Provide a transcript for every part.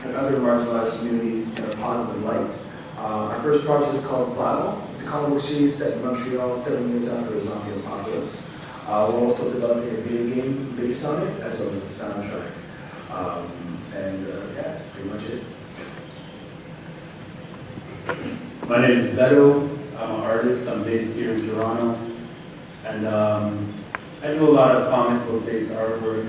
and other marginalized communities in a positive light. Our first project is called Massawa. It's a comic book series set in Montreal 7 years after a zombie apocalypse. We're also developing a video game based on it, as well as a soundtrack. Yeah, pretty much it. My name is Beddo. I'm an artist. I'm based here in Toronto. And I do a lot of comic book based artwork.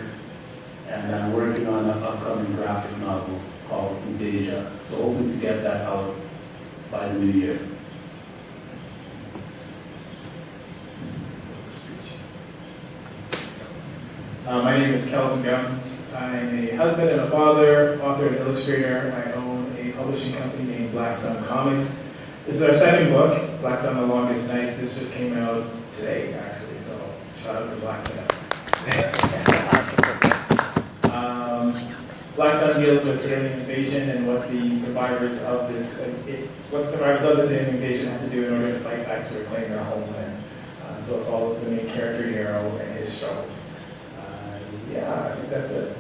And I'm working on an upcoming graphic novel called NUBIAMANCY. So hoping to get that out by the new year. My name is Kel Vin. I'm a husband and a father, author and illustrator. I own a publishing company named Black Sun Comics. This is our second book, Black Sun: The Longest Night. This just came out today, actually, so shout out to Black Sun. Black Sun deals with alien invasion and what the survivors of this alien invasion have to do in order to fight back to reclaim their homeland. So it follows the main character hero and his struggles. Yeah, I think that's it.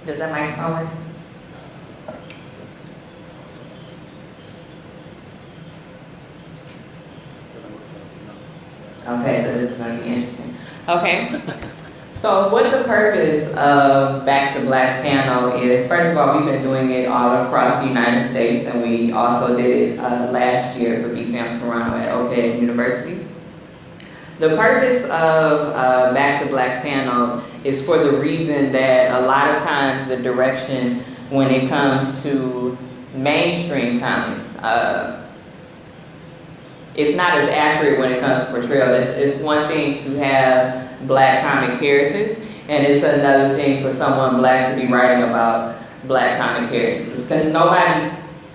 Does that microphone work? Okay, so this is going to be interesting. Okay, so what the purpose of Back to Black panel is, first of all, we've been doing it all across the United States, and we also did it last year for BCM Toronto at OPED University. The purpose of Back to Black panel is for the reason that a lot of times the direction when it comes to mainstream comics, it's not as accurate when it comes to portrayal. It's one thing to have Black comic characters, and it's another thing for someone Black to be writing about Black comic characters. Because nobody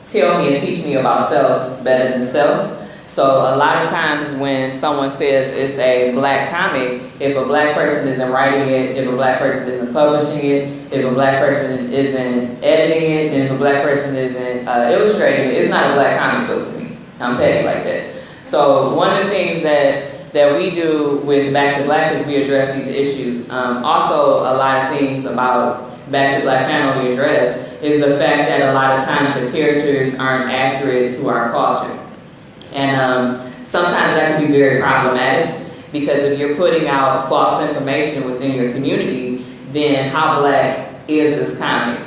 tell me and teach me about self better than self. So a lot of times when someone says it's a Black comic, if a Black person isn't writing it, if a Black person isn't publishing it, if a Black person isn't editing it, and if a Black person isn't illustrating it, it's not a Black comic book to me. I'm petty like that. So one of the things that we do with Back to Black is we address these issues. Also, a lot of things about Back to Black panel we address is the fact that a lot of times the characters aren't accurate to our culture. And sometimes that can be very problematic, because if you're putting out false information within your community, then how Black is this comic?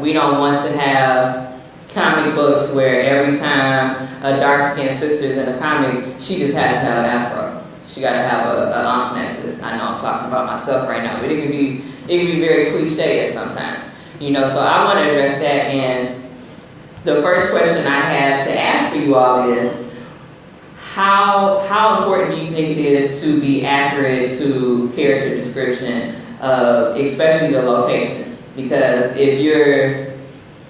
We don't want to have comic books where every time a dark-skinned sister's in a comic, she just has to have an afro. She got to have an ankh necklace. I know I'm talking about myself right now, but it can be very cliche at sometimes. You know, so I want to address that, and the first question I have to ask for you all is, how important do you think it is to be accurate to character description of especially the location? Because if you're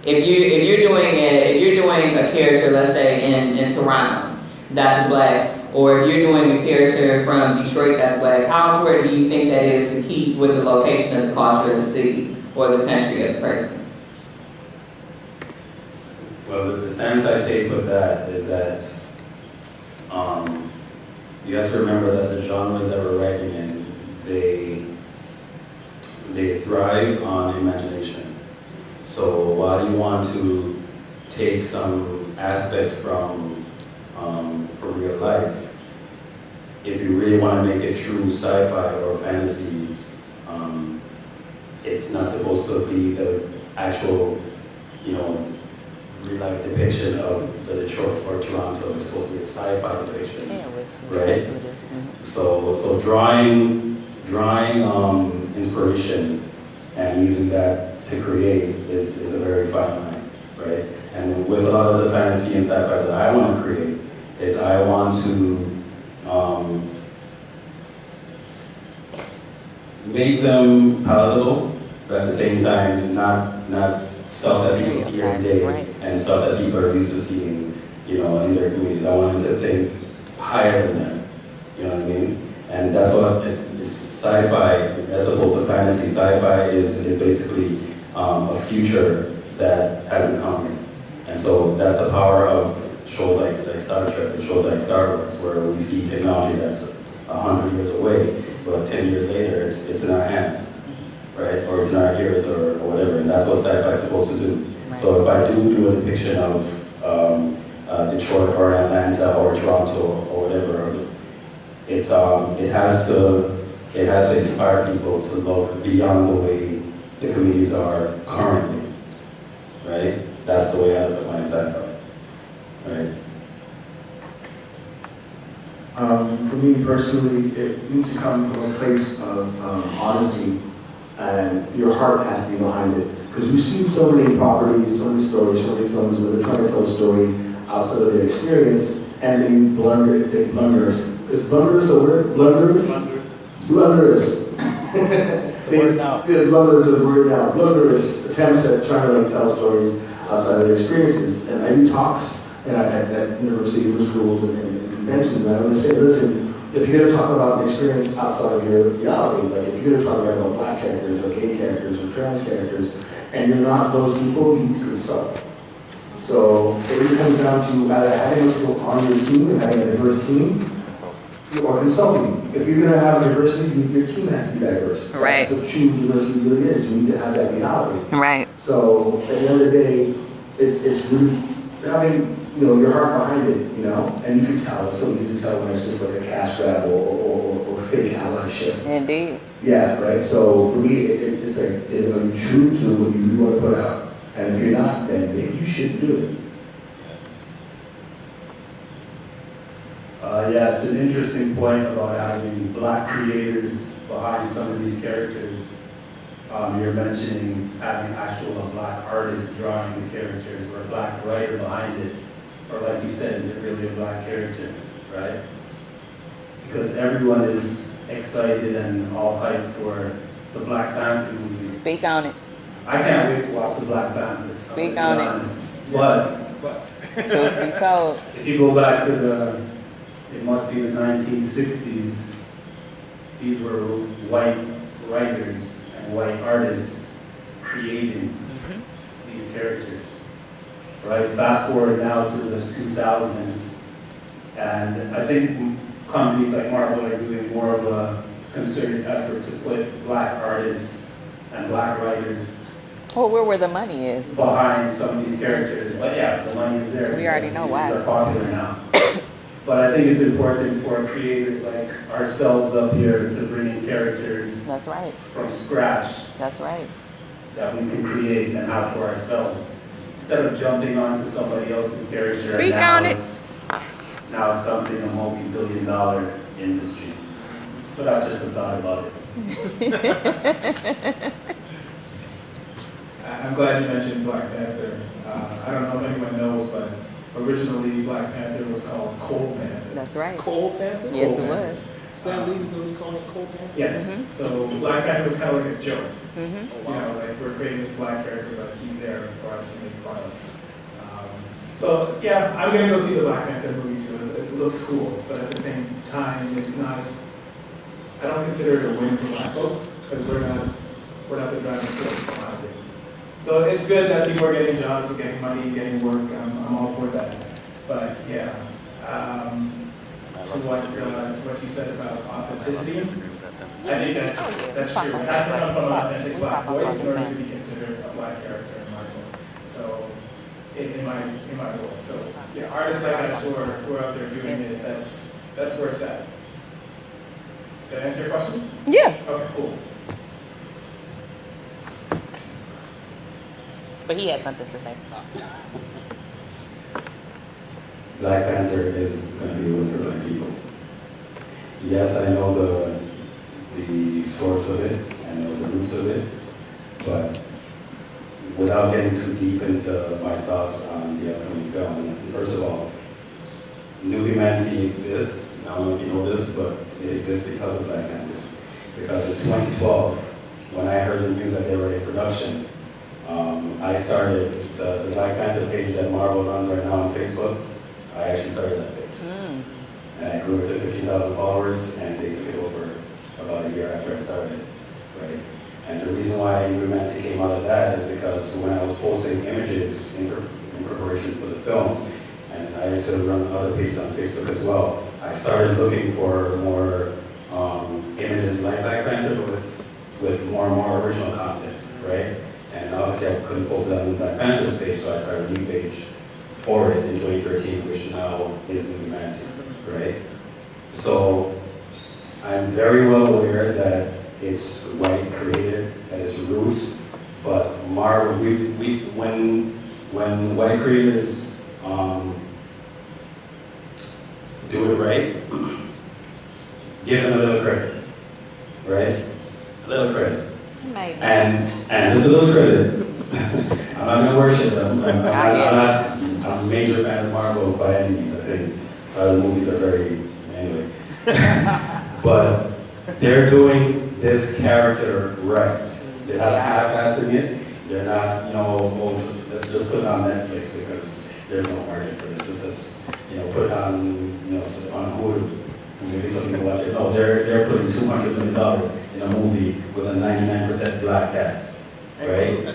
doing a character, let's say in Toronto, that's Black, or if you're doing a character from Detroit that's Black, how important do you think that is to keep with the location of the culture of the city or the country of the person? Well, the stance I take with that is that you have to remember that the genres that we're writing in, they thrive on imagination. So while you want to take some aspects from real life, if you really want to make it true sci-fi or fantasy, it's not supposed to be the actual, real-life depiction of the Detroit or Toronto. It's supposed to be a sci-fi depiction, right? So drawing inspiration and using that to create is a very fine line, right? And with a lot of the fantasy and sci-fi that I want to create, is I want to make them palatable, but at the same time not stuff that people see every day and stuff that people are used to seeing, in their communities. I want them to think higher than that, you know what I mean? And that's what sci-fi, as opposed to fantasy. Sci-fi is basically a future that hasn't come yet. And so that's the power of shows like Star Trek and shows like Star Wars, where we see technology that's 100 years away, but 10 years later, it's in our hands, right? Or it's in our ears or whatever, and that's what sci-fi is supposed to do. Right. So if I do a depiction of Detroit or Atlanta or Toronto or whatever, it has to inspire people to look beyond the way the communities are currently, right? That's the way I look at my sci-fi, right? For me personally, it needs to come from a place of honesty, and your heart has to be behind it. Because we've seen so many properties, so many stories, so many films where they're trying to tell a story outside of their experience, and they blunderous. Is blunderous a word? Blunderous? Blunderous. Blunderous is a word now. Blunderous attempts at trying to tell stories outside of their experiences. And I do talks at universities and schools and conventions, and I would say, listen, if you're going to talk about an experience outside of your reality, like if you're going to talk about black characters or gay characters or trans characters, and you're not those people, you need to consult. So it really comes down to either having people on your team and having a diverse team, or consulting. If you're going to have diversity, your team has to be diverse. Right. That's what true diversity really is. You need to have that reality. Right. So at the end of the day, it's really having your heart behind it, and you can tell. It's so easy to tell when it's just like a cash grab or fake allyship. Indeed. Yeah, right. So for me, it's like, are you true to what you really want to put out? And if you're not, then maybe you shouldn't do it. Yeah, it's an interesting point about having black creators behind some of these characters. You're mentioning having actual black artists drawing the characters or a black writer behind it. Or like you said, is it really a black character, right? Because everyone is excited and all hyped for the Black Panther movie. Speak on it. I can't wait to watch the Black Panther. Speak on it. But Truth be told. if you go back to it must be the 1960s, these were white writers and white artists creating these characters. Right? Fast forward now to the 2000s, and I think companies like Marvel are doing more of a concerted effort to put black artists and black writers Where the money is. behind some of these characters. But yeah, the money is there. We already know why. These are popular now. But I think it's important for creators like ourselves up here to bring in characters That's right. from scratch That's right. that we can create and have for ourselves. Instead of jumping onto somebody else's character. Speak now on it. Now it's something a multi-billion-dollar industry. But that's just a thought about it. I'm glad you mentioned Black Panther. I don't know if anyone knows, but originally Black Panther was called Cold Panther. That's right. Cold Panther? Yes, Cold it Panther. was. Stan Lee was going to be calling it Cold Panther? Yes. So Black Panther was kind of like a joke. Mm-hmm. Like we're creating this black character, but he's there for us to make fun of. So yeah, I'm gonna go see the Black Panther movie too. It looks cool, but at the same time, it's not. I don't consider it a win for black folks because we're not the driving force behind it. So it's good that people are getting jobs, getting money, getting work. I'm all for that. But yeah, so what you said about authenticity, I think that's true. It has to come from an authentic black voice in order to be considered a black character in my book. So in my book. So yeah, artists like us who are out there doing it, that's where it's at. Did I answer your question? Yeah. Okay, cool. But he had something to say. Black Panther is going to be one for black people. Yes, I know the source of it, I know the roots of it, but without getting too deep into my thoughts on the upcoming film, first of all, NUBIAMANCY exists. I don't know if you know this, but it exists because of Black Panther. Because in 2012, when I heard the news that they were in production, I started the Black Panther page that Marvel runs right now on Facebook. I actually started that page. And I grew it to 15,000 followers, and they took it over about a year after I started, right? And the reason why NUBIAMANCY came out of that is because when I was posting images in preparation for the film, and I used to run other pages on Facebook as well, I started looking for more images like Black Panther, but with more and more original content, right? And obviously I couldn't post it on the Black Panther's page, so I started a new page for it in 2013, which now is NUBIAMANCY, right? So I'm very well aware that it's white created at its roots, but when white creators do it right, give them a little credit, right? A little credit. Maybe. And just a little credit. I'm not gonna worship them. I'm a major fan of Marvel by any means. I think the movies are very, anyway. But they're doing this character right. They're not half-assing it. They're not, let's just put it on Netflix because there's no market for this. This is, put it on, on Hulu. Maybe some people watch it. No, they're putting $200 million in a movie with a 99% black cast, right?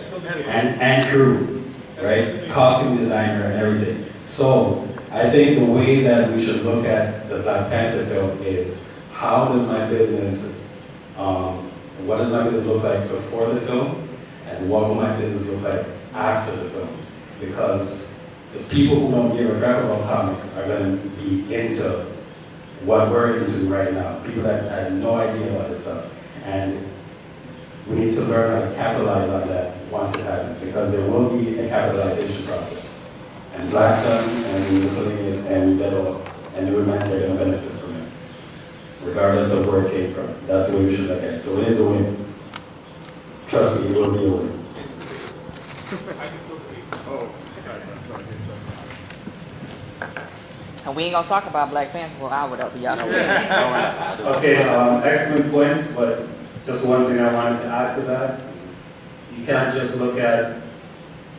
And crew, right? Costume designer and everything. So I think the way that we should look at the Black Panther film is how does my business, what does my business look like before the film, and what will my business look like after the film? Because the people who don't give a crap about comics are going to be into what we're into right now. People that have no idea about this stuff. And we need to learn how to capitalize on that once it happens, because there will be a capitalization process. And Black Sun and Miscellaneous and Beddo and NUBIAMANCY are going to benefit from it, regardless of where it came from. That's the way we should look at it. So it is a win. Trust me, it will be a win. And we ain't gonna talk about Black Panther for an hour though, y'all know. Okay, excellent points, but just one thing I wanted to add to that. You can't just look at,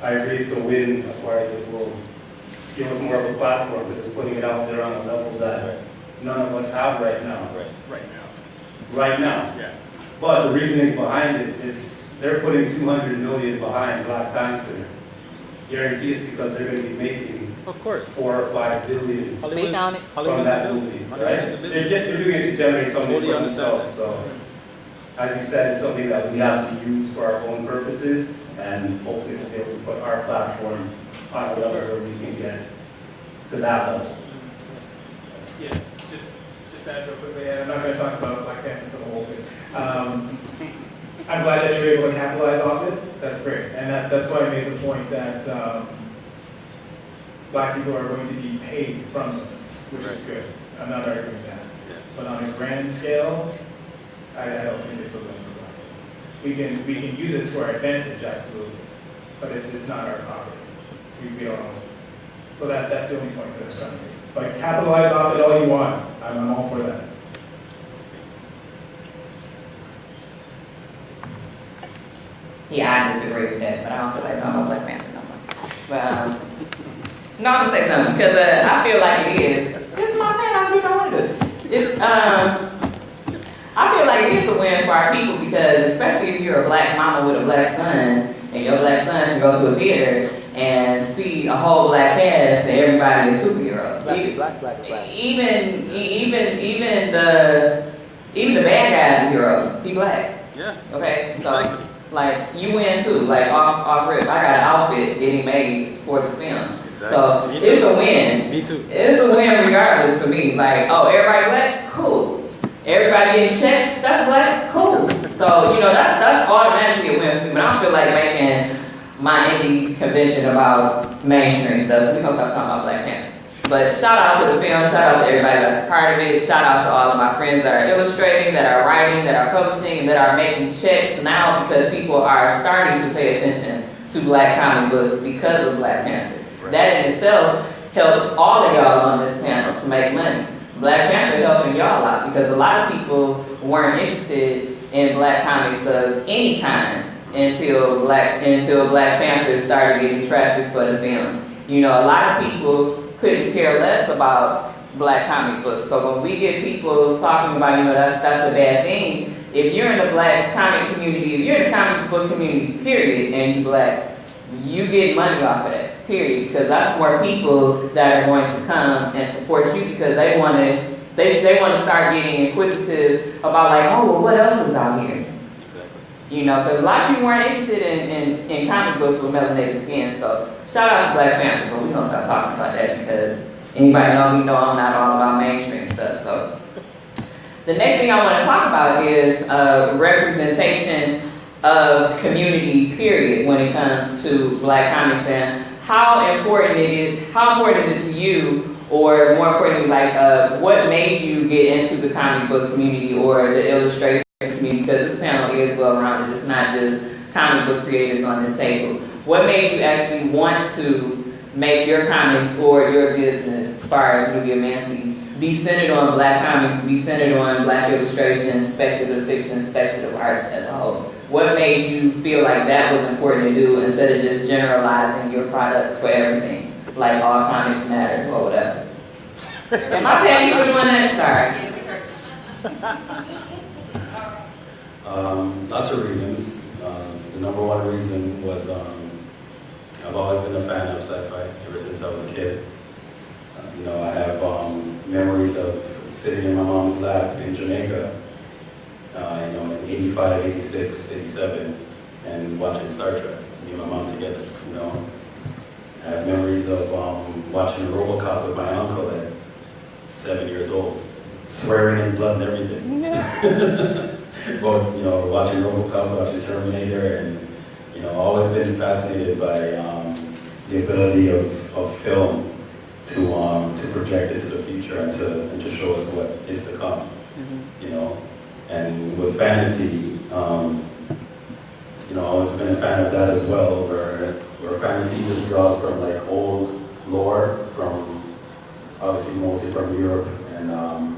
I agree to win as far as it will give us more of a platform, because it's putting it out there on a level that none of us have right now. Right now. Yeah. But the reasoning behind it, if they're putting $200 million behind Black Panther, guarantee it's because they're going to be making, of course, $4 or $5 billion from that movie, right? They're doing it to generate something for themselves. So, as you said, it's something that we have to use for our own purposes, and hopefully we'll be able to put our platform on a level where we can get to that level. Yeah, just to add real quickly, and I'm not going to talk about Black Panther for the whole thing. I'm glad that you're able to capitalize off it. That's great, and that's why I made the point that Black people are going to be paid from this, which is good. I'm not arguing that. Yeah. But on a grand scale, I don't think it's a win for Black kids. We can use it to our advantage, absolutely, but it's not our property. We don't own it. So that's the only point that I was trying to make. But capitalize off it all you want. I'm all for that. Yeah, I disagree with that, but I don't feel like talking about Black Panther no more. But no, I'm gonna say something because I feel like it is. It's my man. I do not want to do it. It's I feel like it is a win for our people because, especially if you're a black mama with a black son, and your black son can go to a theater and see a whole black cast and everybody is superheroes. Black. Even the bad guys are heroes. He black. Yeah. Okay. So like you win too. Like off rip, I got an outfit getting made for the film. Exactly. So it's a win. Me too. It's a win regardless for me. Like, oh, everybody black, cool. Everybody getting checks, that's black, cool. So that's automatically a win for me. But I don't feel like making my indie convention about mainstream stuff. So we're gonna stop talking about Black Panther. But shout out to the film, shout out to everybody that's a part of it, shout out to all of my friends that are illustrating, that are writing, that are publishing, and that are making checks now because people are starting to pay attention to black comic books because of Black Panther. Right. That in itself helps all of y'all on this panel to make money. Black Panther helping y'all out because a lot of people weren't interested in black comics of any kind until Black Panther started getting traffic for the film. A lot of people couldn't care less about black comic books. So when we get people talking about, that's a bad thing, if you're in the black comic community, if you're in the comic book community, period, and you black, you get money off of that, period, because that's more people that are going to come and support you because they want to they want to start getting inquisitive about like, oh, well, what else is out here? You know, because a lot of people weren't interested in comic books with melanated skin. So shout out to Black Panther, but we're gonna stop talking about that because anybody know me know I'm not all about mainstream stuff. So the next thing I want to talk about is representation of community, period, when it comes to Black comics and how important is it to you, or more importantly, like what made you get into the comic book community or the illustration community, because this panel is well-rounded. It's not just comic book creators on this table. What made you actually want to make your comics or your business, as far as NUBIAMANCY, be centered on Black comics, be centered on Black illustration, speculative fiction, speculative arts as a whole? What made you feel like that was important to do instead of just generalizing your product for everything, like all comics matter or whatever? Am I paying you for doing that? Sorry. Lots of reasons. The number one reason was I've always been a fan of sci-fi ever since I was a kid. You know, I have memories of sitting in my mom's lap in Jamaica, you know, in 85, 86, 87, and watching Star Trek, me and my mom together, you know. I have memories of watching RoboCop with my uncle at 7 years old, swearing in blood and everything. But, you know, watching RoboCop, watching Terminator, and, you know, always been fascinated by the ability of film to project into the future and to show us what is to come, you know. And with fantasy, you know, I've always been a fan of that as well, where fantasy just draws from like old lore, from obviously mostly from Europe and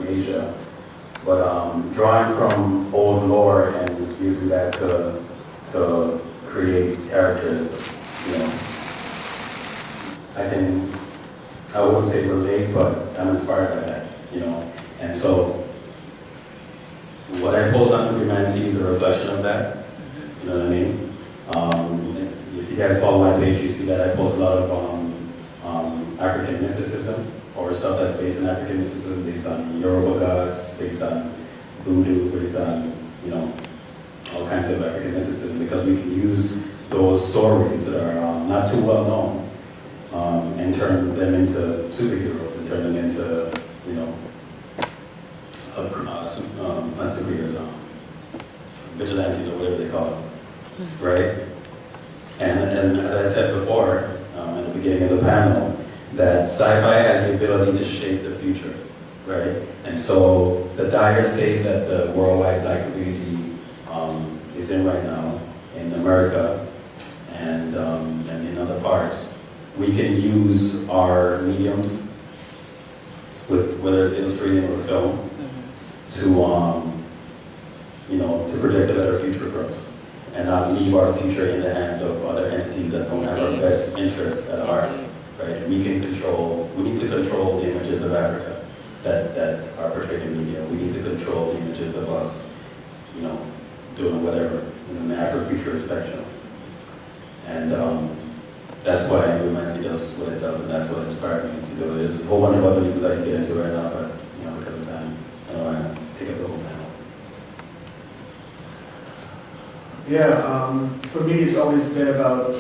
Asia. But drawing from old lore and using that to create characters, you know, I wouldn't say relate, but I'm inspired by that, you know. And so what I post on NUBIAMANCY is a reflection of that, you know what I mean? If you guys follow my page, you see that I post a lot of African mysticism, or stuff that's based on African mysticism, based on Yoruba gods, based on voodoo, based on, you know, all kinds of African mysticism, because we can use those stories that are not too well known and turn them into superheroes, and turn them into, you know, not superheroes, vigilantes or whatever they call it, right? And as I said before, at the beginning of the panel, that sci-fi has the ability to shape the future, right? And so the dire state that the worldwide Black community is in right now, in America and in other parts, we can use our mediums, whether it's illustrating or film, to you know, to project a better future for us, and not leave our future in the hands of other entities that don't have our best interests at heart. Right? We need to control the images of Africa that are portrayed in media. We need to control the images of us, you know, doing whatever in the Afro-futurist spectrum. And that's why NUBIAMANCY does what it does, and that's what inspired me to do it. There's a whole bunch of other reasons I can get into right now, but, you know, because of time, I don't want to take up the whole panel. Yeah, for me it's always been about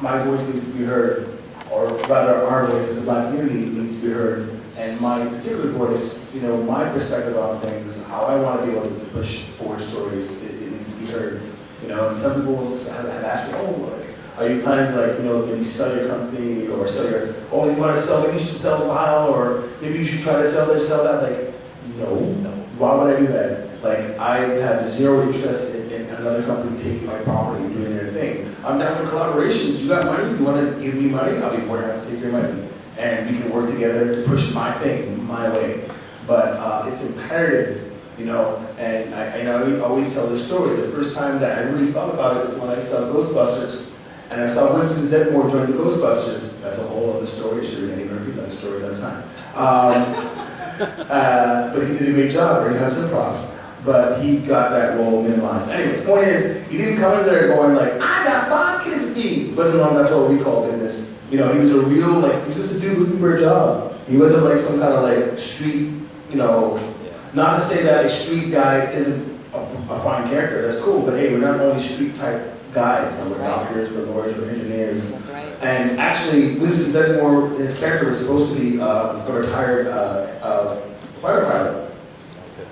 my voice needs to be heard, or rather our voice as a Black community needs to be heard, and my particular voice, you know, my perspective on things, how I want to be able to push forward stories, it needs to be heard. You know, and some people have asked me, oh, like, are you planning to, like, you know, maybe sell your company or sell your, oh, you want to sell, maybe you should sell Zyle, or maybe you should try to sell this, sell that. Like, no. Why would I do that? Like, I have zero interest in another company taking my property and doing their thing. I'm down for collaborations. You got money? You want to give me money? I'll be more than happy to take your money. And we can work together to push my thing, my way. But it's imperative, you know, and I always tell this story. The first time that I really thought about it was when I saw Ghostbusters, and I saw Winston Zeddemore join the Ghostbusters. That's a whole other story. Should have Eddie Murphy done a story at that time. But he did a great job, or he has some props. But he got that role minimized. Anyways, point is, he didn't come in there going like, I got 5 kids to feed. He wasn't on that total recall business. You know, he was a real, like, he was just a dude looking for a job. He wasn't like some kind of like street you know, not to say that a street guy isn't a fine character, that's cool, but hey, we're not only street type guys, you know, we're doctors, we're lawyers, we're engineers. That's right. And actually, Winston Zeddemore, his character was supposed to be a retired fighter pilot.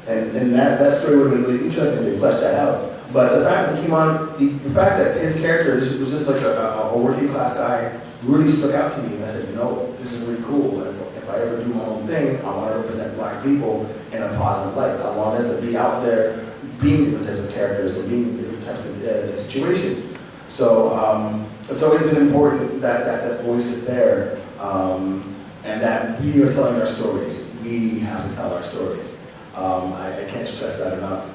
And that story would have been really interesting if they fleshed that out. But the fact that he came on, the fact that his character was just like a working class guy really stuck out to me. And I said, you know, this is really cool. And if I ever do my own thing, I want to represent black people in a positive light. I want us to be out there being different types of characters and being different types of situations. So it's always been important that voice is there, and that we are telling our stories. We have to tell our stories. I can't stress that enough.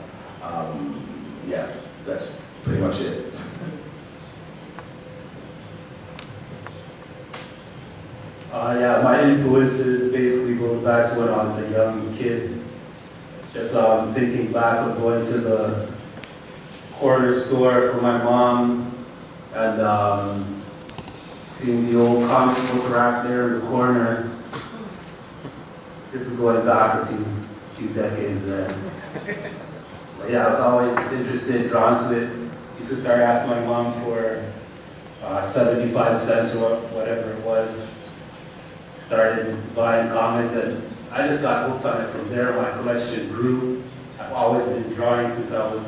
Yeah, that's pretty much it. Yeah, my influences basically goes back to when I was a young kid. Just thinking back of going to the corner store for my mom and seeing the old comic book rack there in the corner. This is going back a few decades there. But yeah, I was always interested, drawn to it. Used to start asking my mom for 75 cents or whatever it was. Started buying comics and I just got hooked on it from there. My collection grew. I've always been drawing since I was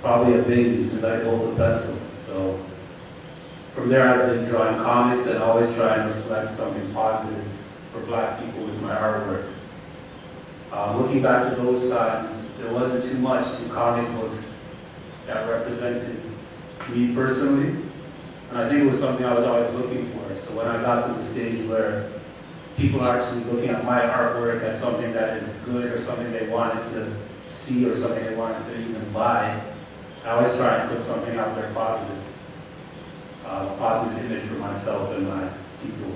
probably a baby, since I could hold a pencil. So from there I've been drawing comics and always trying to reflect something positive for black people with my artwork. Looking back to those times, there wasn't too much in comic books that represented me personally. And I think it was something I was always looking for. So when I got to the stage where people are actually looking at my artwork as something that is good or something they wanted to see or something they wanted to even buy, I always try and put something out there positive. A positive image for myself and my people.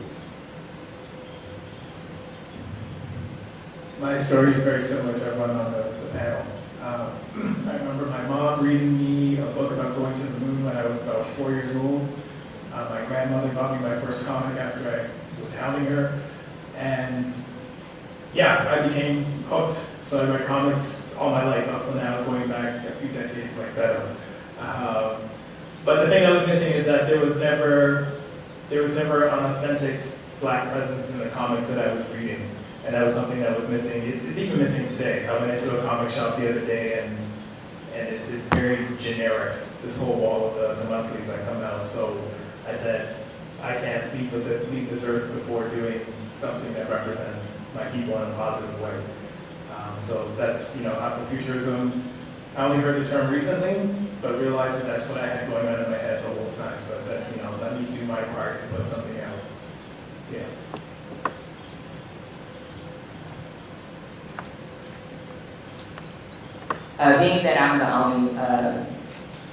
My story is very similar to everyone on the panel. I remember my mom reading me a book about going to the moon when I was about 4 years old. My grandmother bought me my first comic after I was hounding her. And yeah, I became hooked. So I read comics all my life up till now, going back a few decades like Beddo. But the thing I was missing is that there was never an authentic black presence in the comics that I was reading. And that was something that was missing. It's even missing today. I went into a comic shop the other day and it's very generic, this whole wall of the monthlies that come out. So I said, I can't leave this earth before doing something that represents my people in a positive way. So that's, Afrofuturism. I only heard the term recently, but realized that that's what I had going on in my head the whole time. So I said, let me do my part and put something out. Yeah. Being that I'm the only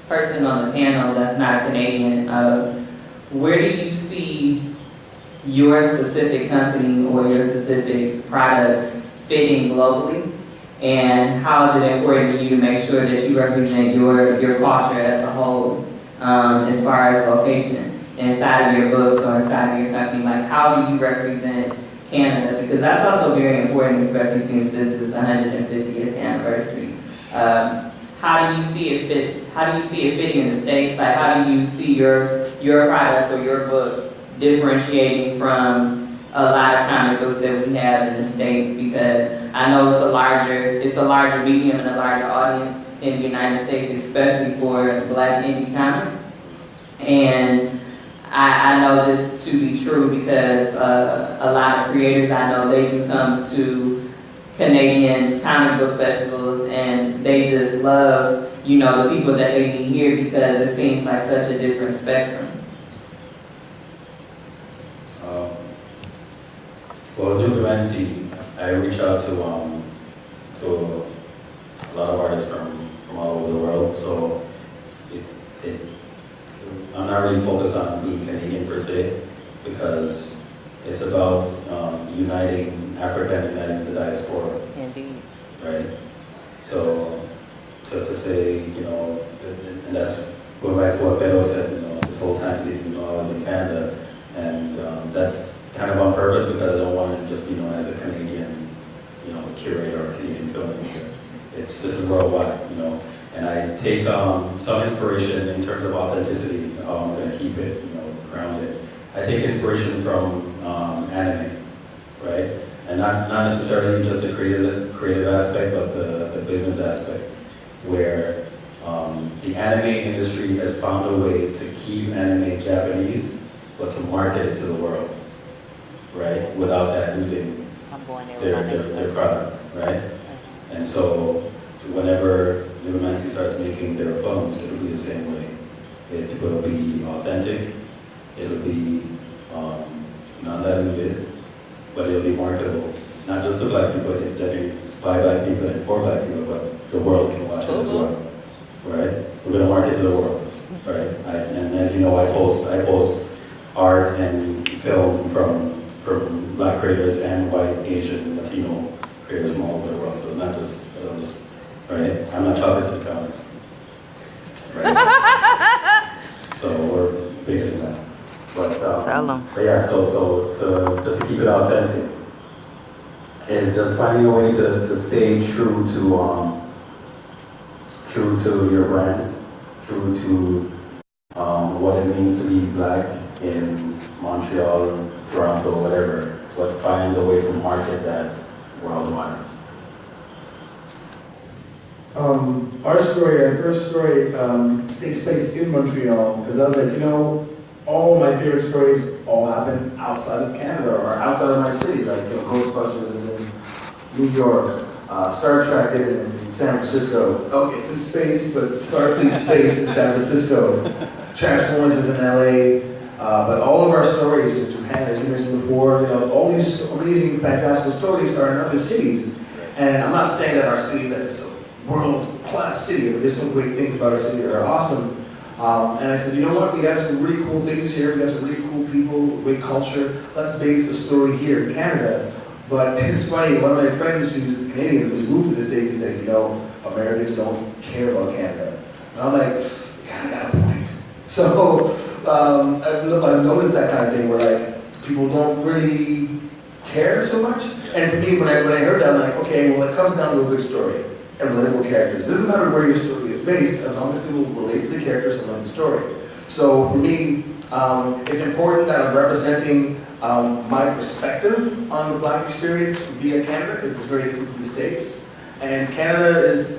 person on the panel that's not a Canadian, where do you see your specific company or your specific product fitting globally? And how is it important to you to make sure that you represent your culture as a whole, as far as location, inside of your books or inside of your company? Like, how do you represent Canada? Because that's also very important, especially since this is the 150th anniversary. How do you see it fits? How do you see it fitting in the States? Like, how do you see your product or your book differentiating from a lot of comic books that we have in the States? Because I know it's a larger medium and a larger audience in the United States, especially for Black indie comics. And I know this to be true because a lot of creators I know, they do come to Canadian comic book festivals and they just love, the people that they meet here because it seems like such a different spectrum. Well, NUBIAMANCY, I reach out to a lot of artists from all over the world, so I'm not really focused on being Canadian per se, because it's about uniting Africa and uniting the diaspora. Indeed. Right? So to say, and that's going back to what Beddo said, this whole time, I was in Canada, and that's kind of on purpose because I don't want to just, as a Canadian you know, a curator or Canadian filmmaker. This is worldwide, you know. And I take some inspiration in terms of authenticity, how I'm going to keep it, you know, grounded. I take inspiration from anime, right? And not necessarily just the creative aspect, but the business aspect, where the anime industry has found a way to keep anime Japanese, but to market it to the world, right? Without diluting their product, right? And so whenever NUBIAMANCY starts making their films, it'll be the same way. It will be authentic, it'll be non-diluted, but it'll be marketable. Not just to Black people, it's definitely by Black people and for Black people, but the world can watch it as well, right? We're gonna market to the world, right? And as you know, I post art and film from Black creators and white, Asian, Latino creators from all over the world. So it's not just, right? I'm not chocolate to the comics, right? So we're bigger than that. But yeah, so just to keep it authentic, is just finding a way to stay true to your brand, true to what it means to be Black in Montreal, Toronto, whatever, but find a way to market that worldwide. Our first story takes place in Montreal, because I was like, you know, all my favorite stories all happen outside of Canada or outside of my city, like Ghostbusters is in New York, Star Trek is in San Francisco. Okay, it's in space, but Starfleet space in San Francisco. Transformers is in LA. But all of our stories in Japan, as you mentioned before, you know, all these amazing, fantastical stories are in other cities. And I'm not saying that our city is like this world-class city. There's some great things about our city that are awesome. And I said, you know what, we got some really cool things here, we got some really cool people, great culture, let's base the story here in Canada. But it's funny, one of my friends who's Canadian, who's moved to the States, he said, you know, Americans don't care about Canada. And I'm like, you kind of got a point. So I've noticed that kind of thing where like, people don't really care so much. And for me, when I heard that, I'm like, okay, well it comes down to a good story and relatable characters. It doesn't matter where your story is based, as long as people relate to the characters and like the story. So for me, it's important that I'm representing my perspective on the Black experience via Canada, because it's very different from the States. And Canada's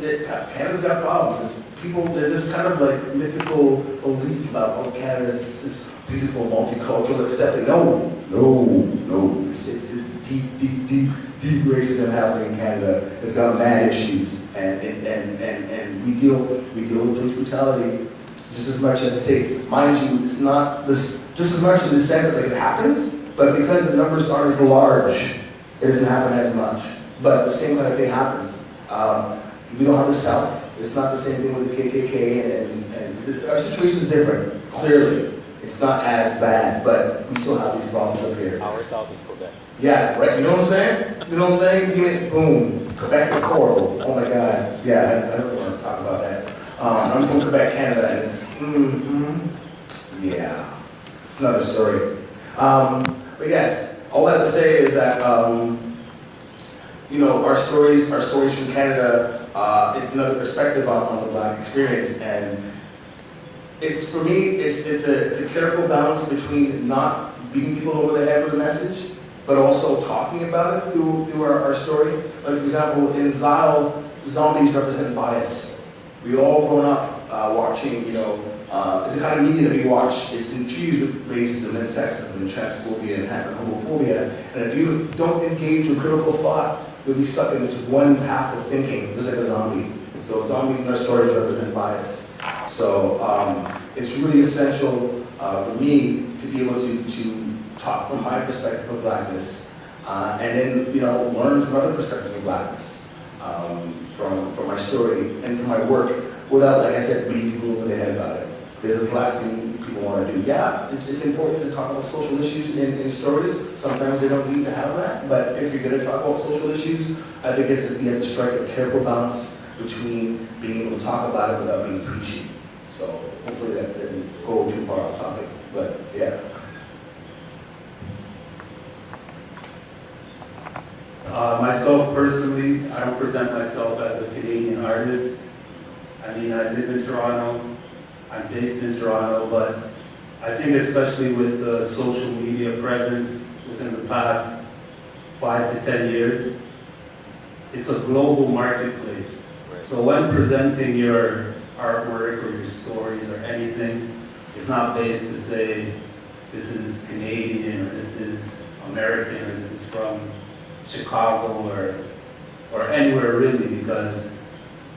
got problems. There's this kind of like mythical belief about, oh, Canada is this beautiful, multicultural, accepting. No. It's deep racism happening in Canada. It's got mad issues, and we deal with police brutality just as much as the States. Mind you, it's not this just as much in the sense that it happens, but because the numbers aren't as large, it doesn't happen as much. But the same kind of thing happens. We don't have the South. It's not the same thing with the KKK, and our situation is different. Clearly, it's not as bad, but we still have these problems up here. Our South is Quebec. Yeah, right. You know what I'm saying? You know what I'm saying? Boom. Quebec is horrible. Oh my God. Yeah, I don't want to talk about that. I'm from Quebec, Canada, and it's yeah. It's another story. But yes, all that to say is that you know, our stories from Canada. It's another perspective on the Black experience, and it's for me. It's a careful balance between not beating people over the head with a message, but also talking about it through our story. Like for example, in Zyle, zombies represent bias. We all grown up watching, you know, the kind of media that we watch. It's infused with racism and sexism and transphobia and homophobia. And if you don't engage in critical thought, you'll be stuck in this one path of thinking, just like a zombie. So zombies in our stories represent bias. So it's really essential for me to be able to talk from my perspective of Blackness, and then, you know, learn from other perspectives of Blackness, from my story and from my work, without, like I said, beating people over the head about it. Because it's the last thing people want to do. Yeah, it's important to talk about social issues in stories. Sometimes they don't need to have that, but if you're going to talk about social issues, I think you have to strike a careful balance between being able to talk about it without being preachy. So hopefully that didn't go too far off topic, but yeah. Myself personally, I don't present myself as a Canadian artist. I mean, I live in Toronto, I'm based in Toronto, but I think especially with the social media presence within the past 5 to 10 years, it's a global marketplace. So when presenting your artwork or your stories or anything, it's not based to say this is Canadian or this is American or this is from Chicago or anywhere really, because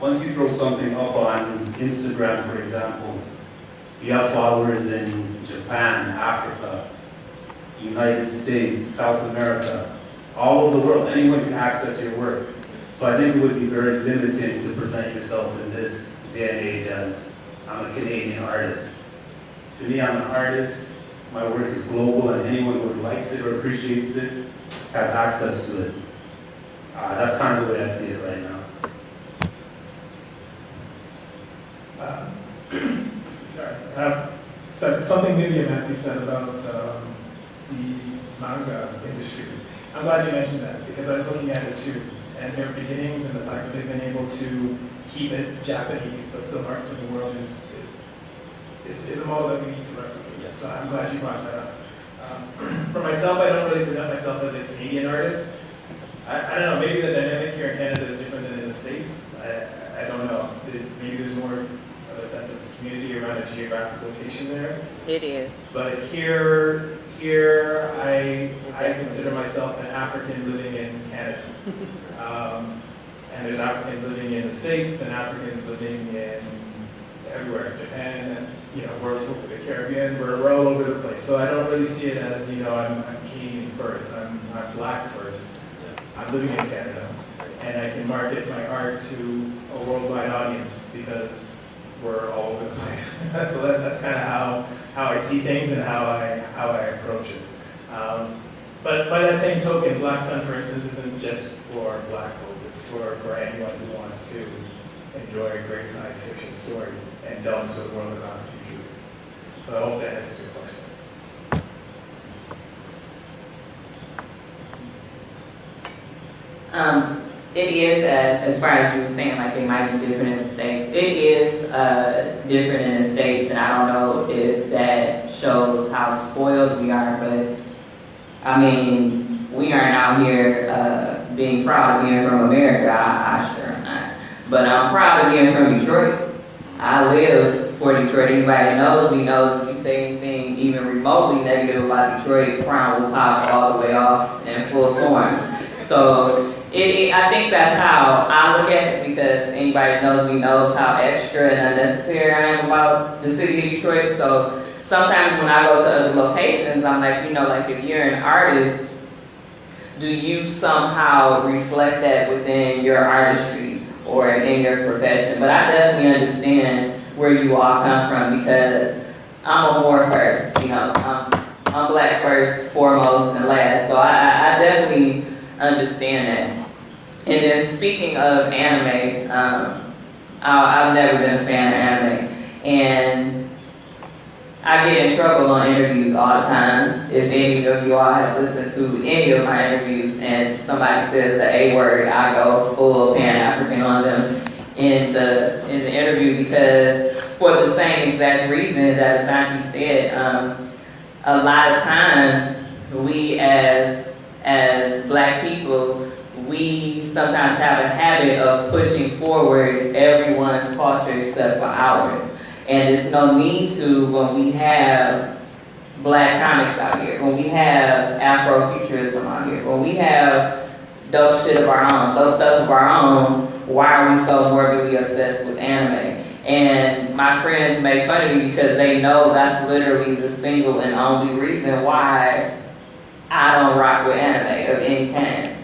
once you throw something up on Instagram, for example, you have followers in Japan, Africa, United States, South America, all over the world. Anyone can access your work. So I think it would be very limiting to present yourself in this day and age as I'm a Canadian artist. To me, I'm an artist. My work is global, and anyone who likes it or appreciates it has access to it. That's kind of the way I see it right now. So something NUBIAMANCY said about the manga industry. I'm glad you mentioned that because I was looking at it too, and their beginnings and the fact that they've been able to keep it Japanese but still market to the world is a model that we need to replicate. Yes. So I'm glad you brought that up. For myself, I don't really present myself as a Canadian artist. I don't know, maybe the dynamic here in Canada is different than in the States. I don't know. Maybe there's more of a sense of community around a geographic location there. It is. But here I consider myself an African living in Canada. And there's Africans living in the States and Africans living in everywhere, Japan, and we're the Caribbean, we're all over the place. So I don't really see it as, I'm Canadian first, I'm black first. I'm living in Canada, and I can market my art to a worldwide audience because we're all over the place. So that's kind of how I see things and how I approach it. But by that same token, Black Sun, for instance, isn't just for black folks. It's for anyone who wants to enjoy a great science fiction story and delve into the world of futurism. So I hope that answers your question. It is, as far as you were saying, like it might be different in the States. It is different in the States, and I don't know if that shows how spoiled we are, but I mean, we aren't out here being proud of being from America. I sure am not. But I'm proud of being from Detroit. I live for Detroit. Anybody that knows me knows if you say anything even remotely negative about Detroit, crown will pop all the way off in full form. So I think that's how I look at it, because anybody that knows me knows how extra and unnecessary I am about the city of Detroit. So sometimes when I go to other locations, I'm like, like if you're an artist, do you somehow reflect that within your artistry or in your profession? But I definitely understand where you all come from, because I'm a Moor first, I'm black first, foremost, and last. So I definitely understand that. And then speaking of anime, I've never been a fan of anime, and I get in trouble on interviews all the time. If any of you all have listened to any of my interviews and somebody says the A word, I go full Pan-African on them in the interview, because for the same exact reason that Asante said, a lot of times we as black people, we sometimes have a habit of pushing forward everyone's culture except for ours. And there's no need to when we have black comics out here, when we have Afrofuturism out here, when we have dope shit of our own, dope stuff of our own, why are we so morbidly obsessed with anime? And my friends make fun of me because they know that's literally the single and only reason why I don't rock with anime of any kind.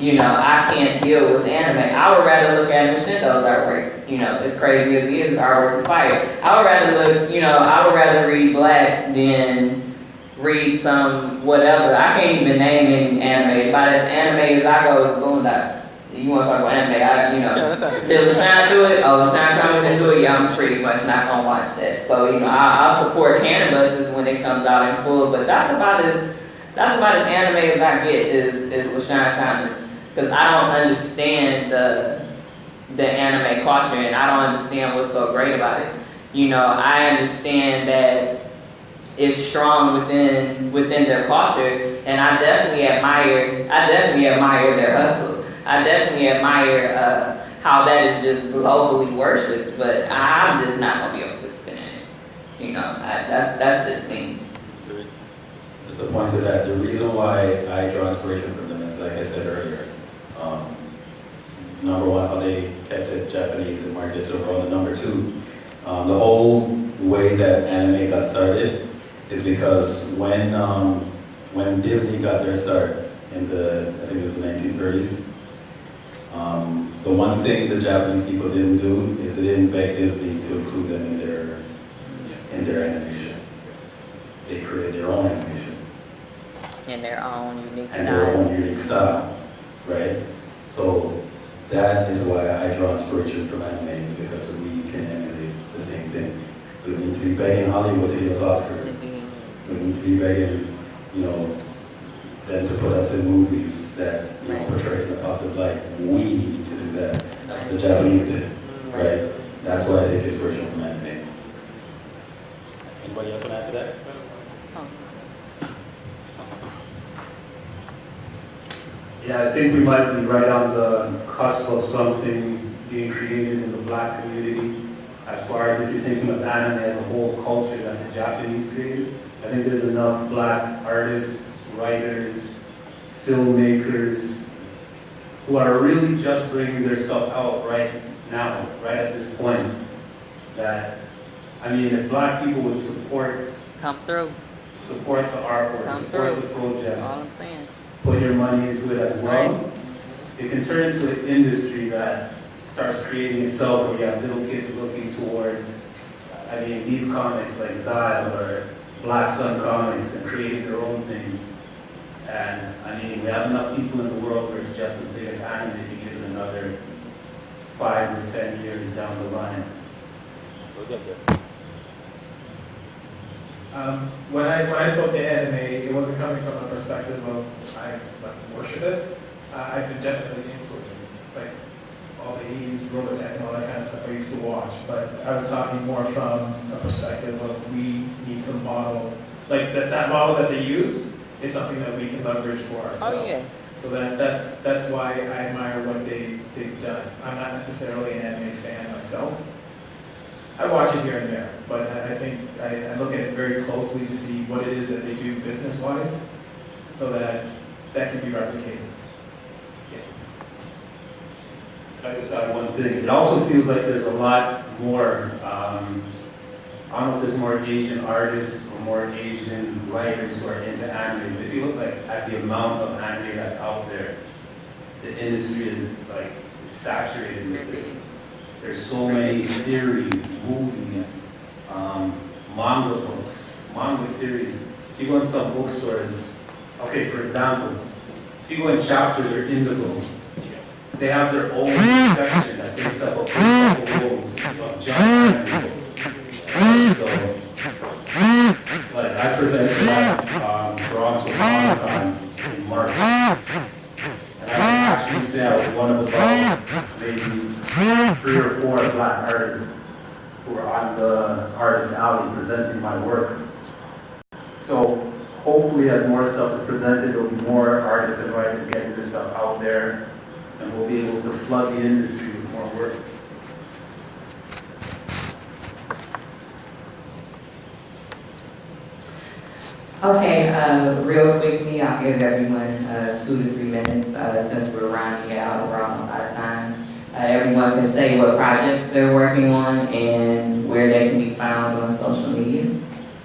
I can't deal with anime. I would rather look at Mashindo's artwork. As crazy as he is, his artwork is fire. I would rather read Black than read some whatever. I can't even name any anime. About as anime as I go is Boondocks. You want to talk about anime? Did LaShawn do it? Oh, LaShawn Thomas didn't do it. Yeah, I'm pretty much not gonna watch that. So I'll support Cannabis when it comes out in full. But that's about as anime as I get is LaShawn Thomas. because I don't understand the anime culture, and I don't understand what's so great about it. You know, I understand that it's strong within their culture, and I definitely admire their hustle. I definitely admire how that is just globally worshipped, but I'm just not gonna be able to spin it. You know, that's just me. Just a point to that, the reason why I draw inspiration from them is, like I said earlier, number one, how they kept it Japanese and marketed to the world, and number two, the whole way that anime got started is because when Disney got their start in I think it was the 1930s, the one thing the Japanese people didn't do is they didn't beg Disney to include them in their animation. They created their own animation. In their own unique And style. their own unique style, right? So that is why I draw inspiration from anime, because we can emulate the same thing. We need to be begging Hollywood to give us Oscars. We need to be begging, you know, them to put us in movies that, you know, portrays in a positive light. We need to do that. That's what the Japanese did, right? That's why I take inspiration from anime. Anybody else want to add to that? Yeah, I think we might be right on the cusp of something being created in the Black community. As far as if you're thinking of anime as a whole culture that the Japanese created, I think there's enough Black artists, writers, filmmakers who are really just bringing their stuff out right now, right at this point. That, I mean, if Black people would support Mm-hmm. Come through. Support the artwork, Come support through. the projects, All I'm saying. put your money into it as well. Right. It can turn into an industry that starts creating itself, where you have little kids looking towards, I mean, these comics like Zyle or Black Sun Comics, and creating their own things. And I mean, we have enough people in the world where it's just as big as anime if you give it another 5 or 10 years down the line. We'll get there. When I spoke to anime, it wasn't coming from a perspective of I worship it. I've been definitely influenced, like all the 80s, Robotech and all that kind of stuff I used to watch. But I was talking more from a perspective of we need to model, like that model that they use is something that we can leverage for ourselves. Oh, yeah. So that's why I admire what they've done. I'm not necessarily an anime fan myself. I watch it here and there, but I think I look at it very closely to see what it is that they do business-wise, so that can be replicated. Yeah. Can I just add one thing? It also feels like there's a lot more, I don't know if there's more Asian artists or more Asian writers who are into anime, but if you look at the amount of anime that's out there, the industry is like saturated with it. There's so many series, movies, manga books, manga series. If you go in some bookstores, okay, for example, if you go in Chapters or Indigo, they have their own section that takes up a couple rows of just anime books. So, like, I presented that Toronto Comic-Con in March. And I can actually say I was one of about maybe 3 or 4 Black artists who were on the artist alley presenting my work. So hopefully as more stuff is presented, there'll be more artists and writers getting this stuff out there, and we'll be able to flood the industry with more work. Okay, real quickly, I'll give everyone 2 to 3 minutes since we're rounding it out. We're almost out of time. Everyone can say what projects they're working on and where they can be found on social media.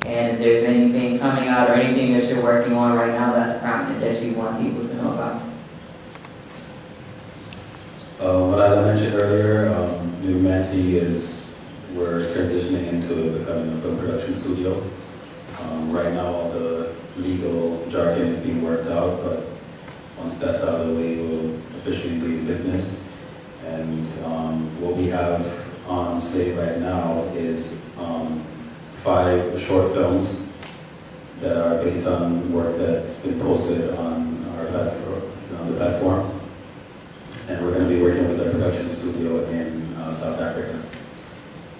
And if there's anything coming out or anything that you're working on right now that's prominent that you want people to know about. Well, as I mentioned earlier, NUBIAMANCY we're transitioning into becoming a film production studio. Right now, all the legal jargon is being worked out, but once that's out of the way, we'll officially be in business. And what we have on slate right now is 5 short films that are based on work that's been posted on our platform, on the platform. and we're going to be working with a production studio in South Africa.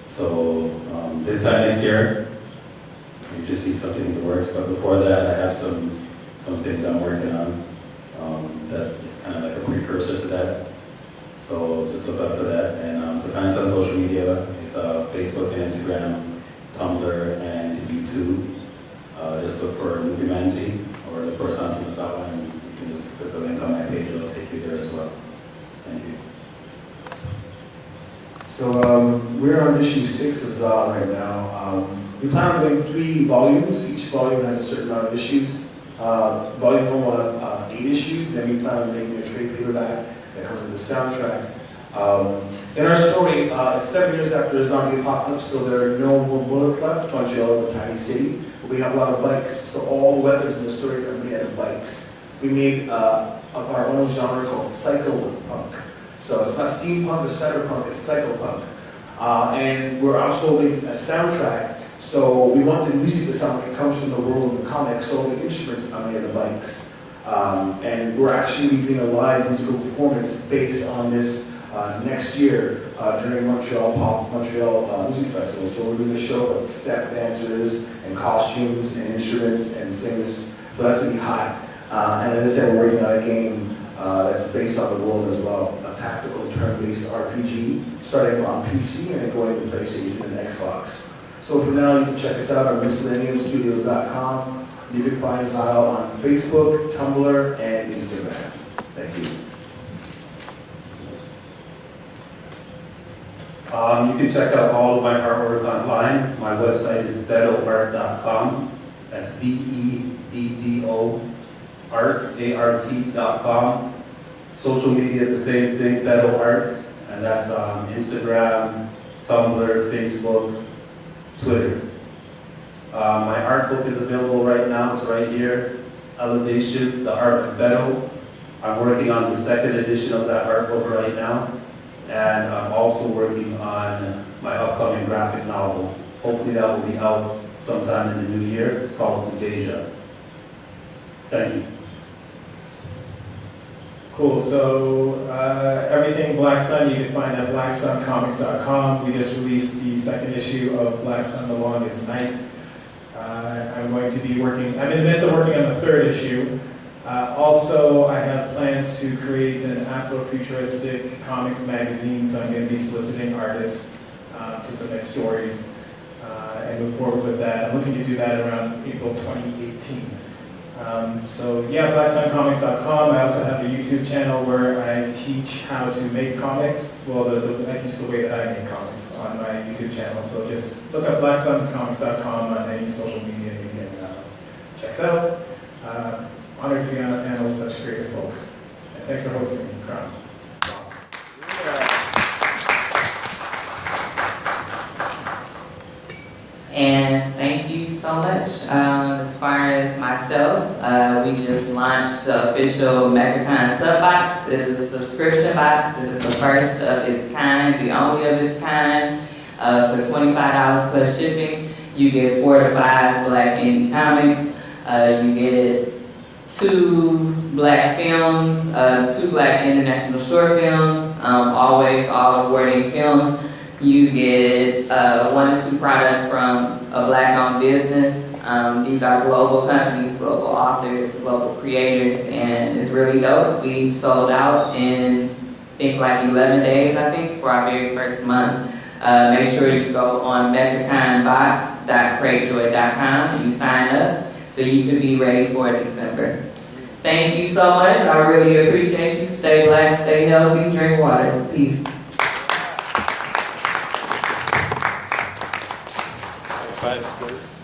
So this time next year, you just see something in the works. But before that, I have some things I'm working on that is kind of like a precursor to that. So just look up for that. And to find us on social media, it's Facebook and Instagram, Tumblr, and YouTube. Just look for NUBIAMANCY or look for Asante Massawa, and you can just click the link on my page. It'll take you there as well. Thank you. So we're on issue 6 of Zal right now. We plan on doing 3 volumes. Each volume has a certain amount of issues. Volume 1 will have 8 issues. Then we plan on making a trade paperback that comes with the soundtrack. In our story, it's 7 years after the zombie apocalypse, so there are no more bullets left. Montreal is a tiny city. We have a lot of bikes, so all the weapons in the story are made out of bikes. We made our own genre called cyclepunk. So it's not steampunk or cyberpunk, it's cyclepunk. And we're also making a soundtrack, so we want the music to sound like it comes from the world of the comics, so the instruments are made of bikes. And we're actually doing a live musical performance based on this next year during Montreal Music Festival. So we're doing a show with step dancers and costumes and instruments and singers. So that's gonna be hot. And as I said, we're working on a game that's based on the world as well. A tactical turn-based RPG, starting on PC and then going to PlayStation and Xbox. So for now, you can check us out on miscellaneumstudios.com. You can find Zal on Facebook, Tumblr, and Instagram. Thank you. You can check out all of my artwork online. My website is beddoart.com. That's BEDDO art.com. Social media is the same thing, Beddo Art, and that's Instagram, Tumblr, Facebook, Twitter. My art book is available right now. It's right here. Elevation, the Art of Beddo. I'm working on the 2nd edition of that art book right now. And I'm also working on my upcoming graphic novel. Hopefully that will be out sometime in the new year. It's called Deja. Thank you. Cool, so everything Black Sun you can find at blacksuncomics.com. We just released the 2nd issue of Black Sun, The Longest Night. I'm going to be working, I'm in the midst of working on the 3rd issue. Also, I have plans to create an Afrofuturistic comics magazine, so I'm going to be soliciting artists to submit stories and move forward with that. I'm looking to do that around April 2018. So yeah, blacksuncomics.com. I also have a YouTube channel where I teach how to make comics. Well, I teach the way that I make comics on my YouTube channel. So just look up blacksuncomics.com on any social media you can check us out. Honored to be on a panel with such creative folks. And thanks for hosting me, Crown. And thank you so much. As far as myself, we just launched the official MECCAcon sub box. It is a subscription box. It is the first of its kind, the only of its kind. For $25 plus shipping, you get 4 to 5 Black indie comics. You get 2 Black films, 2 Black international short films, always all awarding films. You get 1 or 2 products from a Black-owned business. These are global companies, global authors, global creators, and it's really dope. We sold out in, I think, like 11 days, I think, for our very first month. Make sure you go on meccaconbox.cratejoy.com and you sign up so you can be ready for December. Thank you so much. I really appreciate you. Stay Black, stay healthy, drink water. Peace.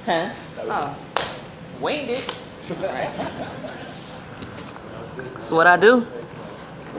Huh? Oh, winged it. That's what I do.